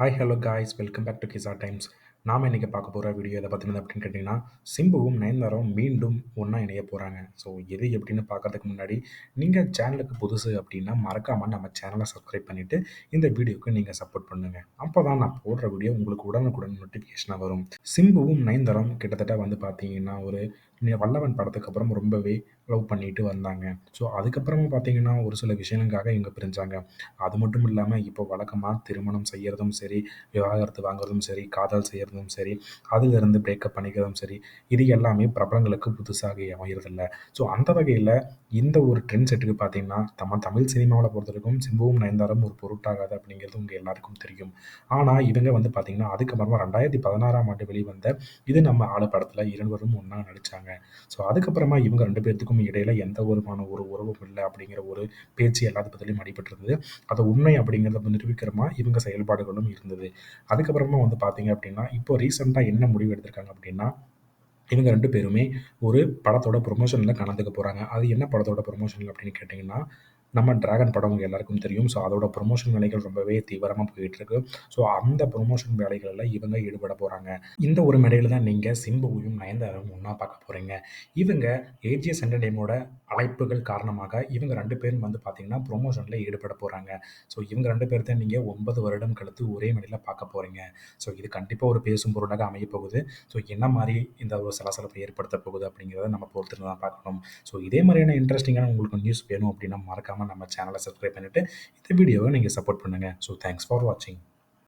Hi hello guys welcome back to Kisa Times. நாம் இன்றைக்கி பார்க்க போகிற வீடியோ எதை பற்றினது அப்படின்னு கேட்டிங்கன்னா, சிம்புவும் நயன்தாராவும் மீண்டும் ஒன்றா இணைய போகிறாங்க. ஸோ எது எப்படின்னு பார்க்கறதுக்கு முன்னாடி நீங்கள் சேனலுக்கு புதுசு அப்படின்னா மறக்காமல் நம்ம சேனலை சப்ஸ்கிரைப் பண்ணிவிட்டு இந்த வீடியோவுக்கு நீங்கள் சப்போர்ட் பண்ணுங்கள். அப்போ தான் நான் போடுற வீடியோ உங்களுக்கு உடனுக்குடன் நோட்டிஃபிகேஷனாக வரும். சிம்புவும் நயன்தாராவும் கிட்டத்தட்ட வந்து பார்த்தீங்கன்னா ஒரு வல்லவன் படத்துக்கு அப்புறம் ரொம்பவே லவ் பண்ணிட்டு வந்தாங்க. ஸோ அதுக்கப்புறமா பார்த்தீங்கன்னா ஒரு சில விஷயங்களுக்காக இவங்க பிரிஞ்சாங்க. அது மட்டும் இல்லாமல் இப்போ வழக்கமாக திருமணம் செய்கிறதும் சரி, விவாகரத்து வாங்குறதும் சரி, காதல் செய்கிறதும் சரி, அதிலிருந்து பிரேக்கப் பண்ணிக்கிறதும் சரி, இது எல்லாமே பிரபலங்களுக்கு புதுசாக அமையறதில்ல. ஸோ அந்த வகையில் இந்த ஒரு ட்ரெண்ட் செட்டுக்கு பார்த்தீங்கன்னா, நம்ம தமிழ் சினிமாவில் பொறுத்தவரைக்கும் சிம்புவும் நயன்தாராவும் ஒரு பொருட்டாகாது அப்படிங்கிறது உங்கள் எல்லாருக்கும் தெரியும். ஆனால் இவங்க வந்து பார்த்தீங்கன்னா, அதுக்கப்புறமா 2016ஆம் ஆண்டு வெளிவந்த இது நம்ம ஆளு படத்தில் இருவரும் ஒன்றா நடித்தாங்க. ஸோ அதுக்கப்புறமா இவங்க 2 பேத்துக்கும் இடையில எந்த விதமான ஒரு உறவும் இல்லை அப்படிங்கிற ஒரு பேச்சு எல்லாத்துப்பத்திலையும் அடிபட்டிருந்தது. அது உண்மை அப்படிங்கிறத நிரூபிக்கிறமா இவங்க செயல்பாடுகளும் இருந்தது. அதுக்கப்புறமா வந்து பார்த்தீங்க அப்படின்னா, இப்போ ரீசென்ட்டா என்ன முடிவு எடுத்திருக்காங்க அப்படின்னா, இவங்க 2 பேருமே ஒரு படத்தோட ப்ரொமோஷன்ல கலந்துக்க போறாங்க. அது என்ன படத்தோட ப்ரொமோஷன் அப்படின்னு கேட்டீங்கன்னா, நம்ம டிராகன் படம் உங்க எல்லாருக்கும் தெரியும். ஸோ அதோட ப்ரொமோஷன் வேலைகள் ரொம்பவே தீவிரமா போயிட்டுருக்கு. ஸோ அந்த ப்ரொமோஷன் வேலைகள்ல இவங்க ஈடுபட போறாங்க. இந்த ஒரு மேடையில தான் நீங்க சிம்புவையும், நயன்தாராவும் ஒண்ணா பார்க்க போறீங்க. இவங்க ஏஜிஎஸ் என்டர்டெயின்மென்ட்டோட அழைப்புகள் காரணமாக இவங்க 2 பேரும் வந்து பார்த்தீங்கன்னா, ப்ரொமோஷன்ல ஈடுபட போறாங்க. ஸோ இவங்க 2 பேர்த்த நீங்க 9 வருடம் கழித்து ஒரே மேடையில பார்க்க போறீங்க. ஸோ இது கண்டிப்பா ஒரு பேசும் பொருளாக அமையப் போகுது. ஸோ என்ன மாரி இந்த ஒரு சலசலப்பை ஏற்படுத்தப் போகுது அப்படிங்கிறத நம்ம பொறுத்திருந்து தான் பார்க்கணும். ஸோ இதே மாதிரியான இன்ட்ரெஸ்டிங்கான உங்களுக்கு நியூஸ் வேணும் அப்படின்னா மறக்காம நம்ம சேனலை சப்ஸ்கிரைப் பண்ணிட்டு இந்த வீடியோவை நீங்க சப்போர்ட் பண்ணுங்க. ஸோ தேங்க்ஸ் ஃபார் வாட்சிங்.